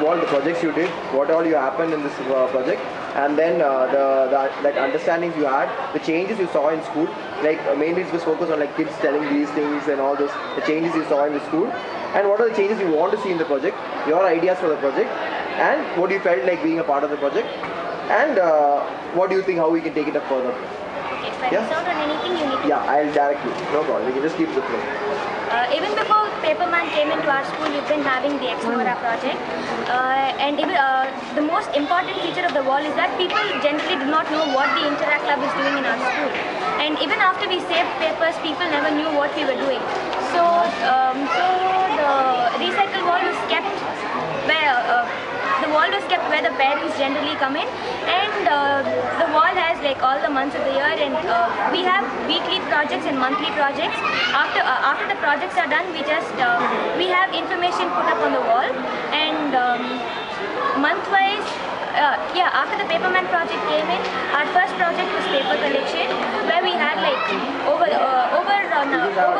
all the projects you did, what all you happened in this project, and then the understandings you had, the changes you saw in school. Like mainly it was focused on like kids telling these things and all those, the changes you saw in the school, and what are the changes you want to see in the project, your ideas for the project, and what you felt like being a part of the project, and what do you think how we can take it up further. If I miss out on anything, you need to... Yeah, I'll direct you. No problem. We can just keep the flow. Even before Paperman came into our school, we've been having the Explora project. And even, the most important feature of the wall is that people generally do not know what the Interact Club is doing in our school. And even after we saved papers, people never knew what we were doing. So the recycle wall was kept where the parents generally come in, and the wall has like all the months of the year, and we have weekly projects and monthly projects. After the projects are done, we have information put up on the wall, and month-wise, after the Paperman project came in, our first project was paper collection, where we had like over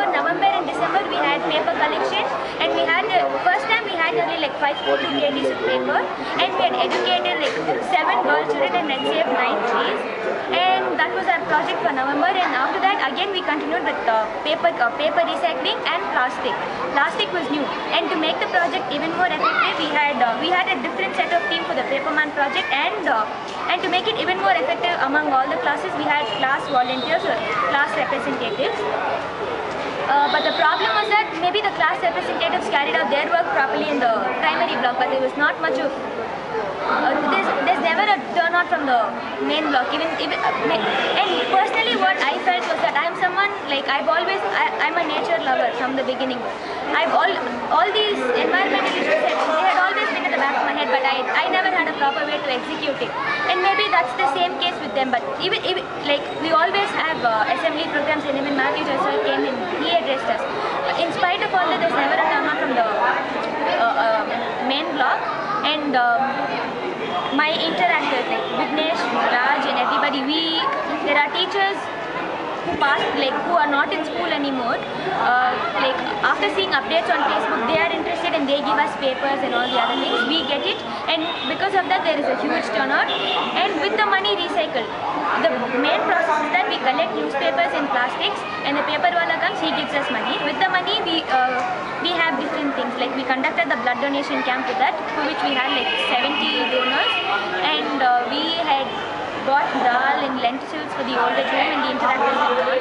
November and December we had paper collection, and we had first time we had only like 5.2 kgs of paper, and we had educated like 7 girl children and then saved 9 trees, and that was our project for November. And after that again we continued with paper recycling and plastic. Plastic was new, and to make the project even more effective, we had a different set of team for the Paperman project, and to make it even more effective among all the classes, we had class volunteers or class representatives. But the problem was that maybe the class representatives carried out their work properly in the primary block, but there was not much of there's never a turnout from the main block. And personally, what I felt was that I'm someone like I'm a nature lover from the beginning. All these environmental issues, they had always been at the back of my head, but I never had a proper way to execute it. And maybe that's the same case with them. But even like we always have assembly programs, and even Matthew Jessel came in, he addressed us. In spite of all that, there's never a turnout from the main block. And my interactors like Vignesh, Raj, and everybody, there are teachers who are not in school anymore. Like after seeing updates on Facebook, they are interested and they give us papers and all the other things. We get it, and because of that there is a huge turnout. And with the money recycled, the main process is that we collect newspapers and plastics, and the paper wala comes, he gives us money. With the money we have different things, like we conducted the blood donation camp with that, for which we had like 70 donors, and we had got dal and lentils for the older children and the interactive children.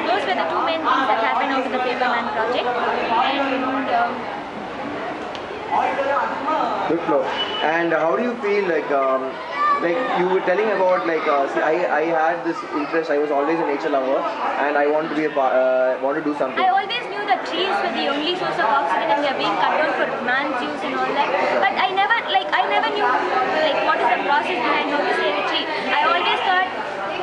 Those were the two main things that happened out of the Paperman project. And good flow. And how do you feel like you were telling about see, I had this interest. I was always a nature lover, and I want to be want to do something. I always knew that trees were the only source of oxygen, and they are being cut down for man's use and all that. But I never knew what is the process behind how to save a tree. I always thought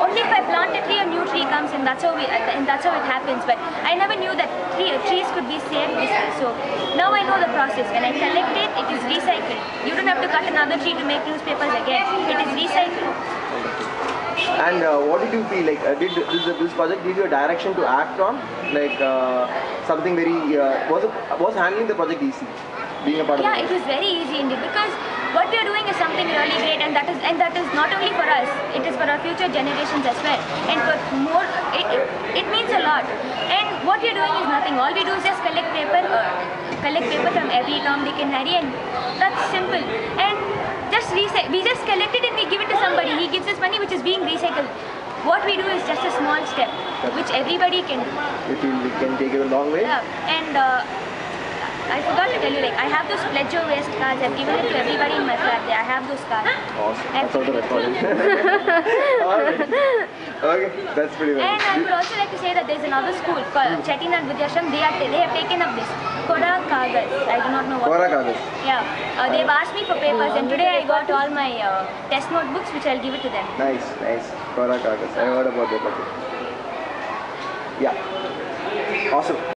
only if I plant a tree, a new tree comes, and that's how it happens. But I never knew that trees could be saved this way. So now I know the process. When I collect it, it is recycled. You don't have to cut another tree to make newspapers again. It is recycled. And what did you feel like? Did this project give you a direction to act on? Like something very was handling the project easy? Being a part of it was very easy indeed, because what we are doing is something really great, and that is not only for us, it is for our future generations as well, and for more, it means a lot. And what we are doing is nothing. All we do is just collect paper from every Tom, Dick and Harry, and that's simple. And we just collect it and we give it to somebody. He gives us money, which is being recycled. What we do is just a small step, which everybody can do. You feel we can take it a long way? Yeah, and I forgot to tell you, I have those pledge your waste cards. I've given it to everybody in my flat. I have those cards. Awesome. That's all the recording. Alright. Okay, that's pretty well. And I would also like to say that there's another school called Chettinad Vidyashram. They have taken up this Kora Kagas. I do not know what. Kora Kagas. Yeah. They've asked me for papers, and today I got all my test notebooks, which I'll give it to them. Nice. Kora Kagas. I heard about that. Yeah. Awesome.